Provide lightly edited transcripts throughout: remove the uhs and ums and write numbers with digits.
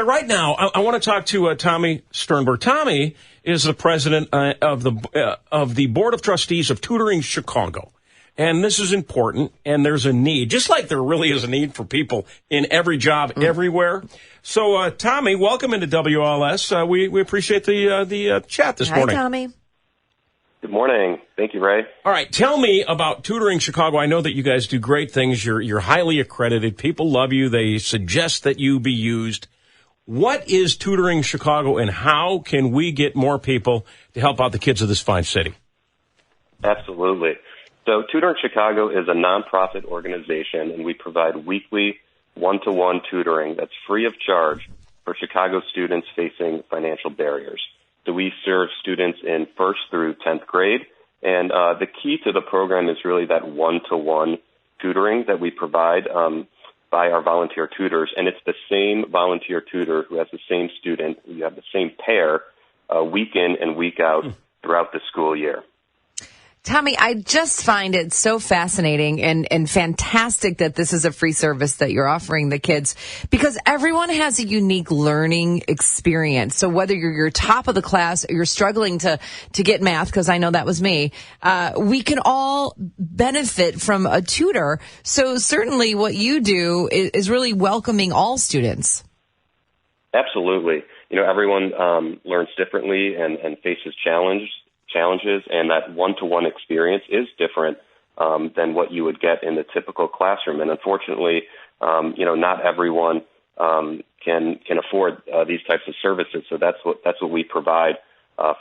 But right now, I want to talk to Tommy Sternberg. Tommy is the president of the Board of Trustees of Tutoring Chicago. And this is important, and there's a need, just like there really is a need for people in every job everywhere. So, Tommy, welcome into WLS. We appreciate the chat this morning. Hi, Tommy. Good morning. Thank you, Ray. All right, tell me about Tutoring Chicago. I know that you guys do great things. You're highly accredited. People love you. They suggest that you be used. What is Tutoring Chicago, and how can we get more people to help out the kids of this fine city? Absolutely. So Tutoring Chicago is a nonprofit organization, and we provide weekly one-to-one tutoring that's free of charge for Chicago students facing financial barriers. So we serve students in 1st through 10th grade, and the key to the program is really that one-to-one tutoring that we provide by our volunteer tutors, and it's the same volunteer tutor who has the same student. You have the same pair week in and week out throughout the school year. Tommy, I just find it so fascinating and fantastic that this is a free service that you're offering the kids, because everyone has a unique learning experience. So whether you're top of the class or you're struggling to get math, because I know that was me, we can all benefit from a tutor. So certainly what you do is really welcoming all students. Absolutely. Everyone learns differently and faces challenges, and that one-to-one experience is different than what you would get in the typical classroom. And unfortunately, not everyone can afford these types of services. So that's what we provide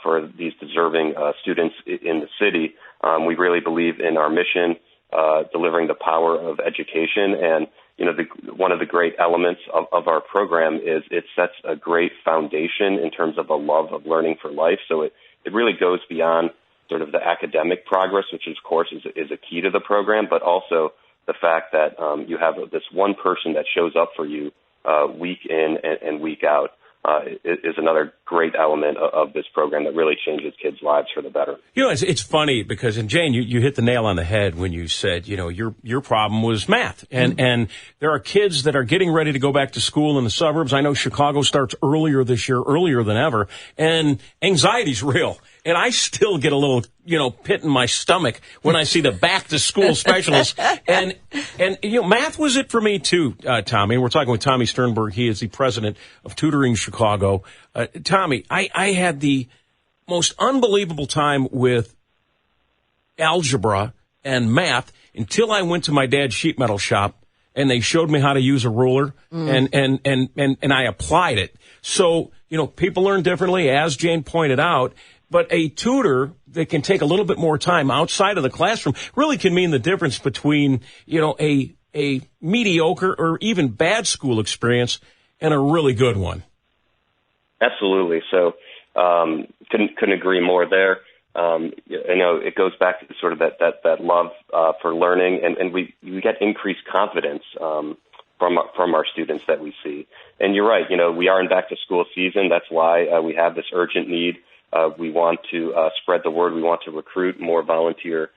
for these deserving students in the city. We really believe in our mission, delivering the power of education. And one of the great elements of our program is it sets a great foundation in terms of a love of learning for life. So it really goes beyond sort of the academic progress, which of course is a key to the program, but also the fact that you have this one person that shows up for you week in and week out is another great element of this program that really changes kids' lives for the better. It's funny because, and Jane, you hit the nail on the head when you said, your problem was math. And there are kids that are getting ready to go back to school in the suburbs. I know Chicago starts earlier this year, earlier than ever, and anxiety's real. And I still get a little, pit in my stomach when I see the back to school specialist. And math was it for me too, Tommy. We're talking with Tommy Sternberg. He is the president of Tutoring Chicago. Tommy, I had the most unbelievable time with algebra and math until I went to my dad's sheet metal shop and they showed me how to use a ruler and I applied it. So, people learn differently, as Jane pointed out. But a tutor that can take a little bit more time outside of the classroom really can mean the difference between, a mediocre or even bad school experience and a really good one. Absolutely. So couldn't agree more there. It goes back to sort of that love for learning, and we get increased confidence from our students that we see. And you're right. We are in back to school season. That's why we have this urgent need. We want to spread the word. We want to recruit more volunteer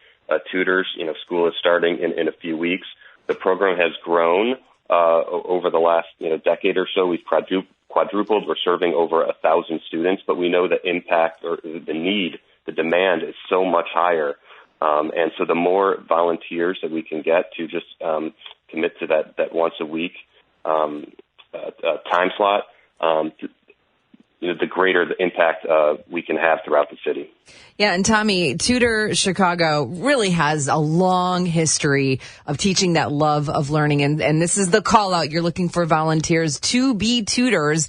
tutors. School is starting in a few weeks. The program has grown over the last decade or so. We've quadrupled. We're serving over 1,000 students, but we know the impact or the need, the demand is so much higher. And so the more volunteers that we can get to just commit to that once a week time slot, the greater the impact we can have throughout the city. Yeah, and Tommy, Tutor Chicago really has a long history of teaching that love of learning, and this is the call out. You're looking for volunteers to be tutors.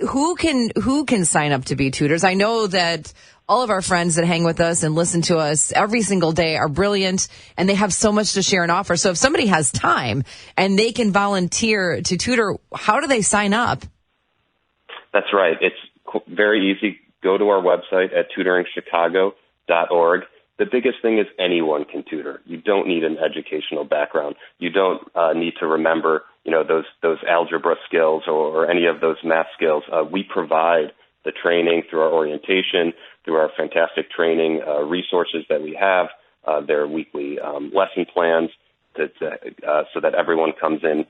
Who can sign up to be tutors? I know that all of our friends that hang with us and listen to us every single day are brilliant, and they have so much to share and offer. So if somebody has time and they can volunteer to tutor, how do they sign up? That's right. It's very easy. Go to our website at tutoringchicago.org. The biggest thing is anyone can tutor. You don't need an educational background. You don't need to remember, those algebra skills or any of those math skills. We provide the training through our orientation, through our fantastic training resources that we have, their weekly lesson plans, so that everyone comes in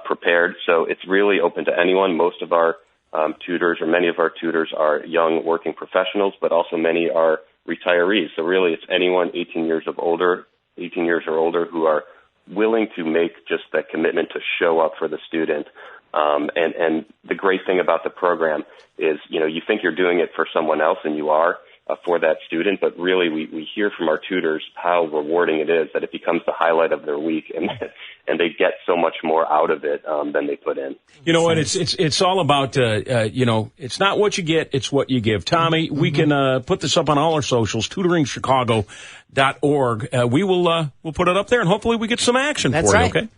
prepared. So it's really open to anyone. Most of our tutors, or many of our tutors, are young working professionals, but also many are retirees. So really, it's anyone 18 years or older who are willing to make just that commitment to show up for the student. And the great thing about the program is, you think you're doing it for someone else, and you are for that student, but really we hear from our tutors how rewarding it is, that it becomes the highlight of their week, and they get so much more out of it than they put in. You know what? It's all about it's not what you get, it's what you give. Tommy, we can put this up on all our socials, tutoringchicago.org. We'll put it up there, and hopefully we get some action for you. Okay.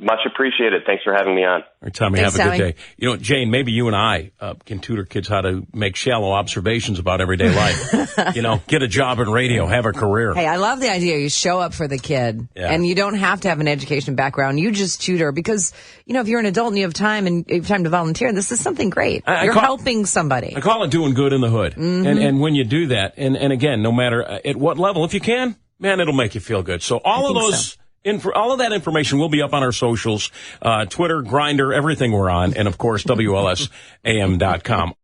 Much appreciated. Thanks for having me on. All right, Tommy, have a good day. Jane, maybe you and I can tutor kids how to make shallow observations about everyday life. Get a job in radio, have a career. Hey, I love the idea. You show up for the kid, and you don't have to have an education background. You just tutor because, if you're an adult and you have time to volunteer, this is something great. You're helping somebody. I call it doing good in the hood. And when you do that, and again, no matter at what level, if you can, man, it'll make you feel good. So all of that information will be up on our socials, Twitter, Grindr, everything we're on, and of course, WLSAM.com.